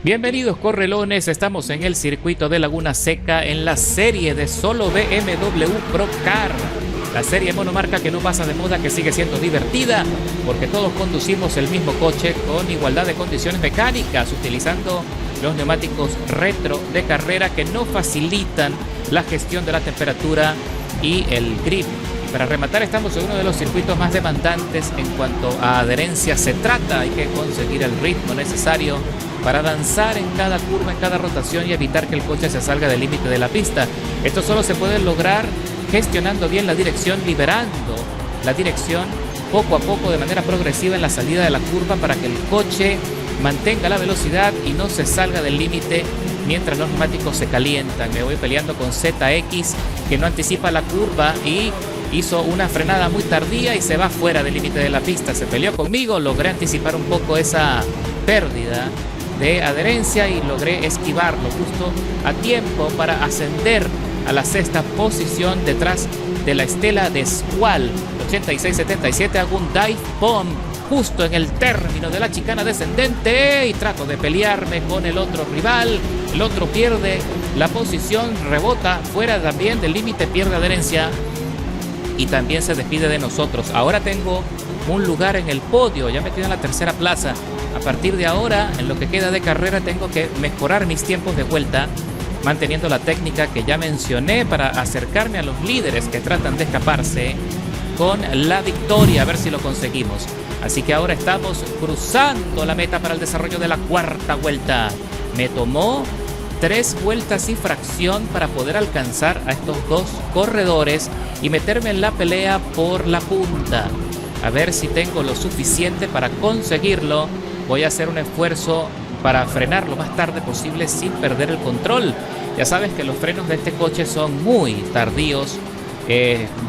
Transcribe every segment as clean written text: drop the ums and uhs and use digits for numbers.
Bienvenidos correlones, estamos en el circuito de Laguna Seca en la serie de solo BMW Pro Car. La serie monomarca que no pasa de moda, que sigue siendo divertida porque todos conducimos el mismo coche con igualdad de condiciones mecánicas, utilizando los neumáticos retro de carrera que no facilitan la gestión de la temperatura y el grip. Para rematar, estamos en uno de los circuitos más demandantes en cuanto a adherencia se trata. Hay que conseguir el ritmo necesario para danzar en cada curva, en cada rotación y evitar que el coche se salga del límite de la pista. Esto solo se puede lograr gestionando bien la dirección, liberando la dirección poco a poco de manera progresiva en la salida de la curva para que el coche mantenga la velocidad y no se salga del límite mientras los neumáticos se calientan. Me voy peleando con ZX, que no anticipa la curva y hizo una frenada muy tardía y se va fuera del límite de la pista. Se peleó conmigo, logré anticipar un poco esa pérdida de adherencia y logré esquivarlo justo a tiempo para ascender a la sexta posición detrás de la estela de Squall 8677. Hago un dive bomb justo en el término de la chicana descendente y trato de pelearme con el otro rival. El otro pierde la posición, rebota fuera también del límite, pierde adherencia y también se despide de nosotros. Ahora tengo un lugar en el podio, ya metido en la tercera plaza. A partir de ahora, en lo que queda de carrera, tengo que mejorar mis tiempos de vuelta, manteniendo la técnica que ya mencioné para acercarme a los líderes que tratan de escaparse con la victoria, a ver si lo conseguimos. Así que ahora estamos cruzando la meta para el desarrollo de la cuarta vuelta. Me tomó 3 vueltas y fracción para poder alcanzar a estos dos corredores y meterme en la pelea por la punta. A ver si tengo lo suficiente para conseguirlo. Voy a hacer un esfuerzo para frenar lo más tarde posible sin perder el control. Ya sabes que los frenos de este coche son muy tardíos,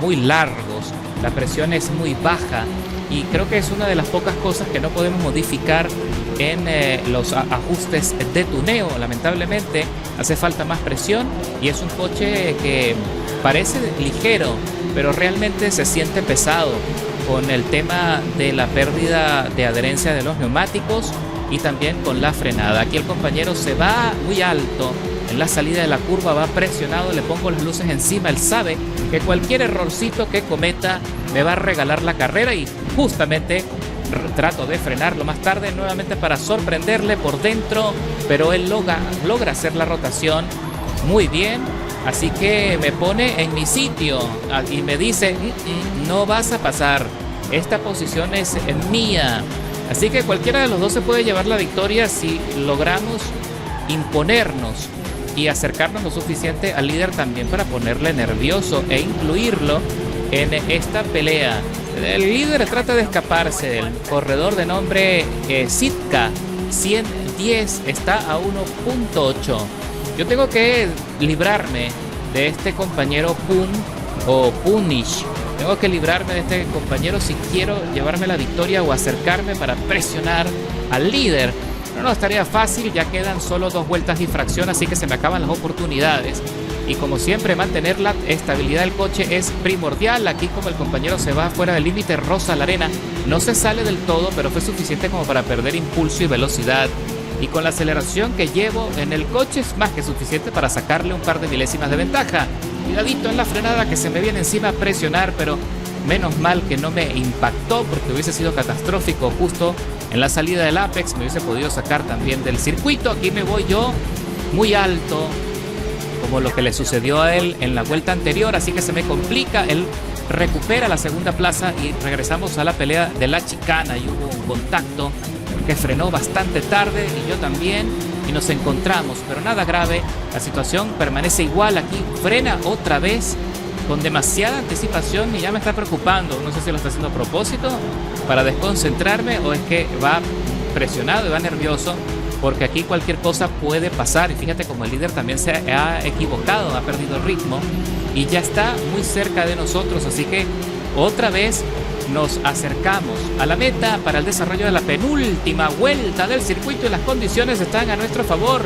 muy largos, la presión es muy baja y creo que es una de las pocas cosas que no podemos modificar en los ajustes de tuneo. Lamentablemente hace falta más presión y es un coche que parece ligero, pero realmente se siente pesado con el tema de la pérdida de adherencia de los neumáticos y también con la frenada. Aquí el compañero se va muy alto en la salida de la curva, va presionado, le pongo las luces encima. Él sabe que cualquier errorcito que cometa me va a regalar la carrera y justamente trato de frenarlo más tarde nuevamente para sorprenderle por dentro, pero él logra hacer la rotación muy bien. Así que me pone en mi sitio y me dice, no vas a pasar, esta posición es mía. Así que cualquiera de los dos se puede llevar la victoria si logramos imponernos y acercarnos lo suficiente al líder también para ponerle nervioso e incluirlo en esta pelea. El líder trata de escaparse del corredor de nombre Sitka 110, está a 1.8. Yo tengo que librarme de este compañero Punish. Tengo que librarme de este compañero si quiero llevarme la victoria o acercarme para presionar al líder. No es tarea fácil, ya quedan solo 2 vueltas de infracción, así que se me acaban las oportunidades. Y como siempre, mantener la estabilidad del coche es primordial. Aquí, como el compañero se va fuera del límite, roza la arena. No se sale del todo, pero fue suficiente como para perder impulso y velocidad. Y con la aceleración que llevo en el coche es más que suficiente para sacarle un par de milésimas de ventaja. Cuidadito en la frenada que se me viene encima a presionar, pero menos mal que no me impactó porque hubiese sido catastrófico. Justo en la salida del Apex me hubiese podido sacar también del circuito. Aquí me voy yo muy alto, como lo que le sucedió a él en la vuelta anterior, así que se me complica. Él recupera la segunda plaza y regresamos a la pelea de la chicana y hubo un contacto que frenó bastante tarde y yo también y nos encontramos, pero nada grave, la situación permanece igual. Aquí frena otra vez con demasiada anticipación y ya me está preocupando. No sé si lo está haciendo a propósito para desconcentrarme o es que va presionado y va nervioso, porque aquí cualquier cosa puede pasar. Y fíjate como el líder también se ha equivocado, ha perdido el ritmo y ya está muy cerca de nosotros, así que otra vez nos acercamos a la meta para el desarrollo de la penúltima vuelta del circuito y las condiciones están a nuestro favor.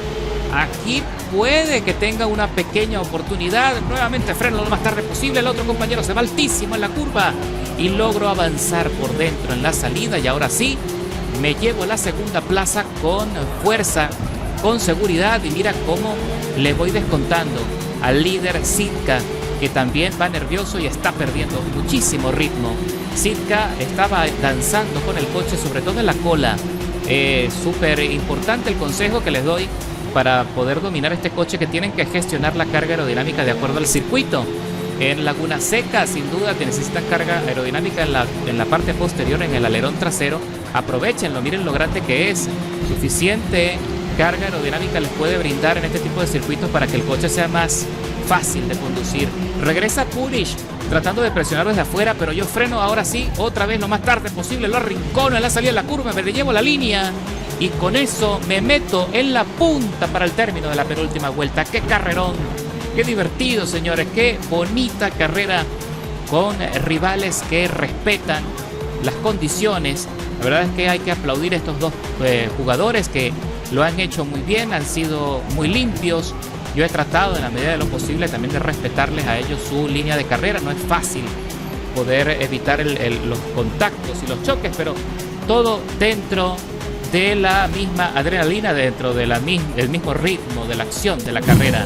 Aquí puede que tenga una pequeña oportunidad. Nuevamente freno lo más tarde posible. El otro compañero se va altísimo en la curva y logro avanzar por dentro en la salida y ahora sí me llevo la segunda plaza con fuerza con seguridad y mira cómo le voy descontando al líder Sitka, que también va nervioso y está perdiendo muchísimo ritmo. Sitka estaba danzando con el coche, sobre todo en la cola. Súper importante el consejo que les doy para poder dominar este coche, que tienen que gestionar la carga aerodinámica de acuerdo al circuito. En Laguna Seca, sin duda, te necesitan carga aerodinámica en la parte posterior, en el alerón trasero. Aprovechenlo, miren lo grande que es. Suficiente carga aerodinámica les puede brindar en este tipo de circuitos para que el coche sea más fácil de conducir. Regresa Punish tratando de presionar desde afuera, pero yo freno ahora sí, otra vez lo más tarde posible, lo arrincono en la salida de la curva, me llevo la línea y con eso me meto en la punta para el término de la penúltima vuelta. ¡Qué carrerón! ¡Qué divertido, señores! ¡Qué bonita carrera con rivales que respetan las condiciones! La verdad es que hay que aplaudir a estos dos jugadores que lo han hecho muy bien, han sido muy limpios. Yo he tratado en la medida de lo posible también de respetarles a ellos su línea de carrera. No es fácil poder evitar los contactos y los choques, pero todo dentro de la misma adrenalina, dentro del mismo ritmo de la acción de la carrera.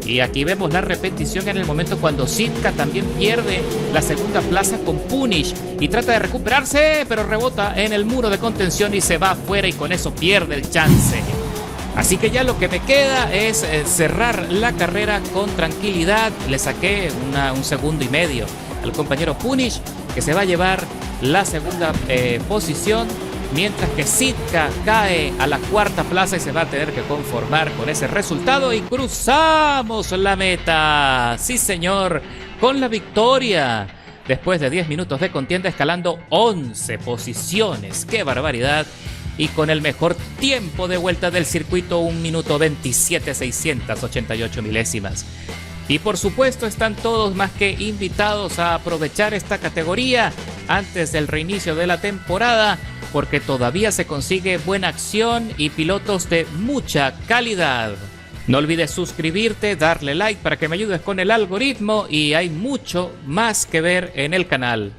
Y aquí vemos la repetición en el momento cuando Sitka también pierde la segunda plaza con Punish y trata de recuperarse, pero rebota en el muro de contención y se va afuera y con eso pierde el chance. Así que ya lo que me queda es cerrar la carrera con tranquilidad. Le saqué un segundo y medio al compañero Punish, que se va a llevar la segunda posición, mientras que Sitka cae a la cuarta plaza y se va a tener que conformar con ese resultado. Y cruzamos la meta, sí señor, con la victoria después de 10 minutos de contienda, escalando 11 posiciones. ¡Qué barbaridad! Y con el mejor tiempo de vuelta del circuito, 1 minuto 27,688 milésimas. Y por supuesto están todos más que invitados a aprovechar esta categoría antes del reinicio de la temporada, porque todavía se consigue buena acción y pilotos de mucha calidad. No olvides suscribirte, darle like para que me ayudes con el algoritmo, y hay mucho más que ver en el canal.